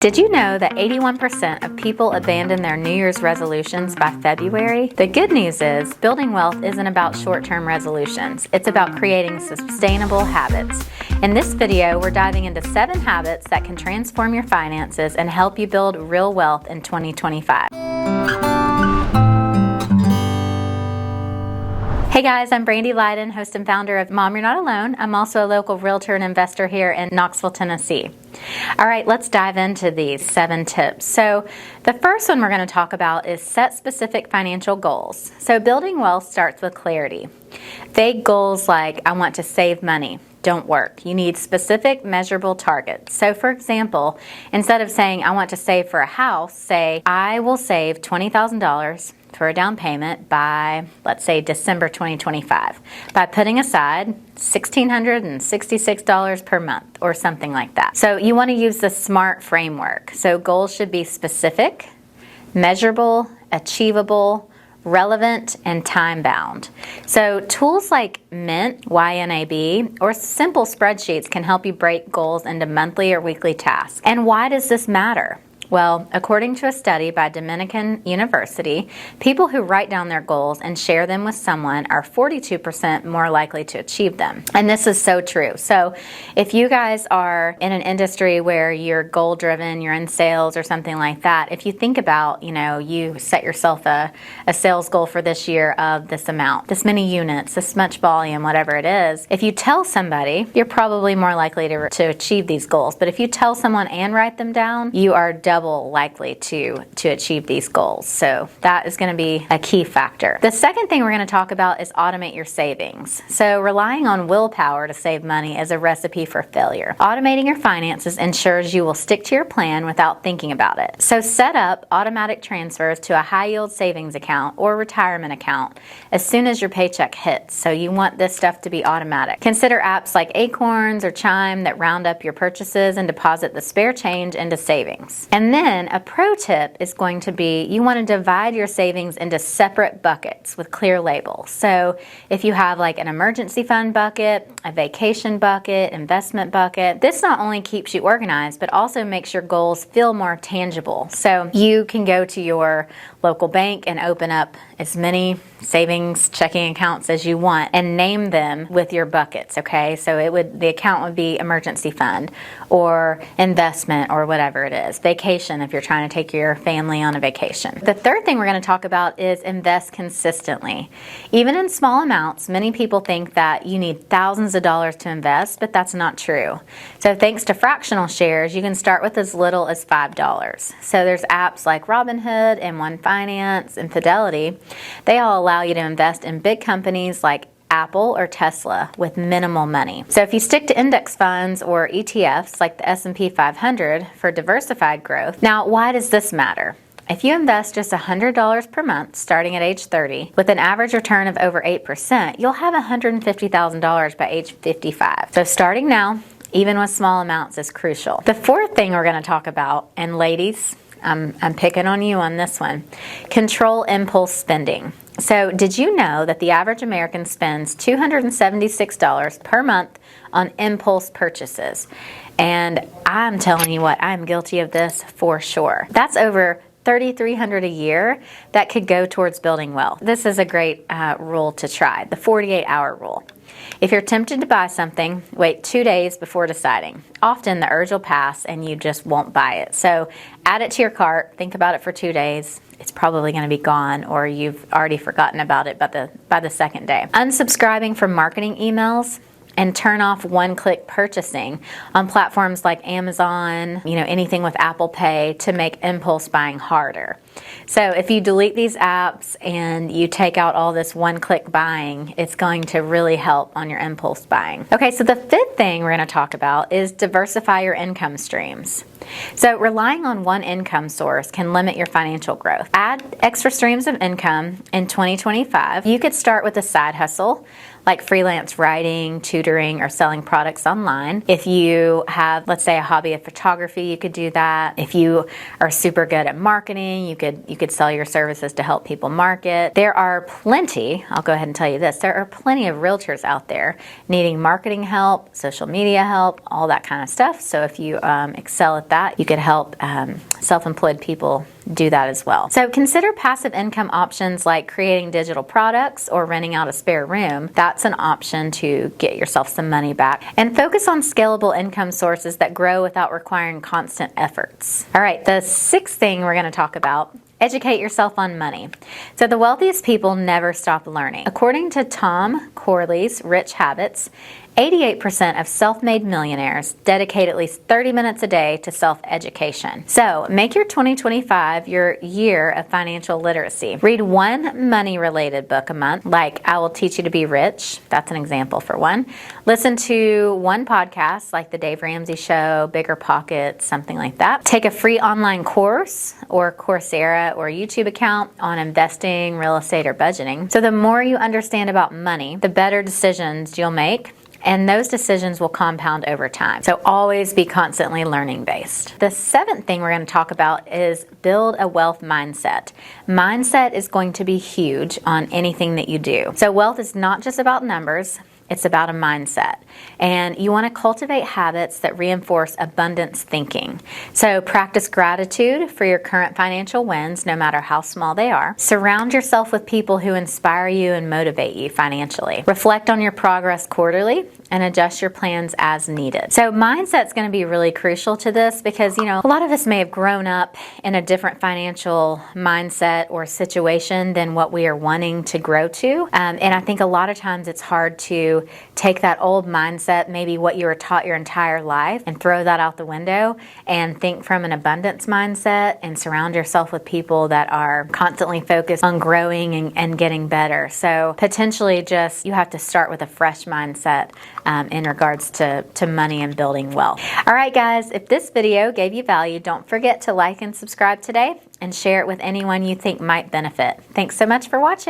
Did you know that 81% of people abandon their New Year's resolutions by February? The good news is building wealth isn't about short-term resolutions. It's about creating sustainable habits. In this video, we're diving into 7 habits that can transform your finances and help you build real wealth in 2025. Hey guys, I'm Brandy Leiden, host and founder of Mom, You're Not Alone. I'm also a local realtor and investor here in Knoxville, Tennessee. All right, let's dive into these 7 tips. So the first one we're going to talk about is set specific financial goals. So building wealth starts with clarity. Vague goals like, I want to save money, don't work. You need specific, measurable targets. So for example, instead of saying, I want to save for a house, say, I will save $20,000 for a down payment by, let's say, December 2025, by putting aside $1,666 per month or something like that. So you want to use the SMART framework. So goals should be specific, measurable, achievable, relevant, and time-bound. So tools like Mint, YNAB, or simple spreadsheets can help you break goals into monthly or weekly tasks. And why does this matter? Well, according to a study by Dominican University, people who write down their goals and share them with someone are 42% more likely to achieve them. And this is so true. So if you guys are in an industry where you're goal-driven, you're in sales or something like that, if you think about, you set yourself a sales goal for this year of this amount, this many units, this much volume, whatever it is, if you tell somebody, you're probably more likely to achieve these goals. But if you tell someone and write them down, you are double likely to achieve these goals. So that is going to be a key factor. The second thing we're going to talk about is automate your savings. So relying on willpower to save money is a recipe for failure. Automating your finances ensures you will stick to your plan without thinking about it. So set up automatic transfers to a high yield savings account or retirement account as soon as your paycheck hits. So you want this stuff to be automatic. Consider apps like Acorns or Chime that round up your purchases and deposit the spare change into savings. And then a pro tip is going to be you want to divide your savings into separate buckets with clear labels. So if you have like an emergency fund bucket, a vacation bucket, investment bucket, this not only keeps you organized, but also makes your goals feel more tangible. So you can go to your local bank and open up as many savings checking accounts as you want and name them with your buckets, okay? So the account would be emergency fund or investment or whatever it is. Vacation if you're trying to take your family on a vacation. The third thing we're going to talk about is invest consistently. Even in small amounts, many people think that you need thousands of dollars to invest, but that's not true. So thanks to fractional shares, you can start with as little as $5. So there's apps like Robinhood and One Finance and Fidelity. They all allow you to invest in big companies like Apple or Tesla with minimal money. So if you stick to index funds or ETFs like the S&P 500 for diversified growth, now why does this matter? If you invest just $100 per month starting at age 30 with an average return of over 8%, you'll have $150,000 by age 55. So starting now, even with small amounts, is crucial. The fourth thing we're going to talk about, and ladies, I'm picking on you on this one, control impulse spending. So did you know that the average American spends $276 per month on impulse purchases? And I'm telling you what, I'm guilty of this for sure. That's over $3,300 a year that could go towards building wealth. This is a great rule to try, the 48-hour rule. If you're tempted to buy something, wait 2 days before deciding. Often the urge will pass and you just won't buy it. So add it to your cart, think about it for 2 days. It's probably going to be gone or you've already forgotten about it by the second day. Unsubscribing from marketing emails and turn off one-click purchasing on platforms like Amazon, anything with Apple Pay to make impulse buying harder. So if you delete these apps and you take out all this one-click buying, it's going to really help on your impulse buying. Okay, so the fifth thing we're going to talk about is diversify your income streams. So relying on one income source can limit your financial growth. Add extra streams of income in 2025. You could start with a side hustle, like freelance writing, tutoring, or selling products online. If you have, let's say, a hobby of photography, you could do that. If you are super good at marketing, you could sell your services to help people market. There are plenty, I'll go ahead and tell you this, there are plenty of realtors out there needing marketing help, social media help, all that kind of stuff. So if you excel at that, you could help self-employed people do that as well. So consider passive income options like creating digital products or renting out a spare room. That's an option to get yourself some money back. And focus on scalable income sources that grow without requiring constant efforts. All right, the sixth thing we're going to talk about, educate yourself on money. So the wealthiest people never stop learning. According to Tom Corley's Rich Habits, 88% of self-made millionaires dedicate at least 30 minutes a day to self-education. So make your 2025 your year of financial literacy. Read one money-related book a month, like I Will Teach You to Be Rich. That's an example for one. Listen to one podcast, like The Dave Ramsey Show, Bigger Pockets, something like that. Take a free online course or Coursera or YouTube account on investing, real estate, or budgeting. So the more you understand about money, the better decisions you'll make. And those decisions will compound over time. So always be constantly learning based. The seventh thing we're going to talk about is build a wealth mindset. Mindset is going to be huge on anything that you do. So wealth is not just about numbers. It's about a mindset. And you want to cultivate habits that reinforce abundance thinking. So practice gratitude for your current financial wins, no matter how small they are. Surround yourself with people who inspire you and motivate you financially. Reflect on your progress quarterly and adjust your plans as needed. So mindset's going to be really crucial to this because, a lot of us may have grown up in a different financial mindset or situation than what we are wanting to grow to. And I think a lot of times it's hard to take that old mindset, maybe what you were taught your entire life, and throw that out the window and think from an abundance mindset and surround yourself with people that are constantly focused on growing and getting better. So potentially just you have to start with a fresh mindset in regards to money and building wealth. All right, guys, if this video gave you value, don't forget to like and subscribe today and share it with anyone you think might benefit. Thanks so much for watching.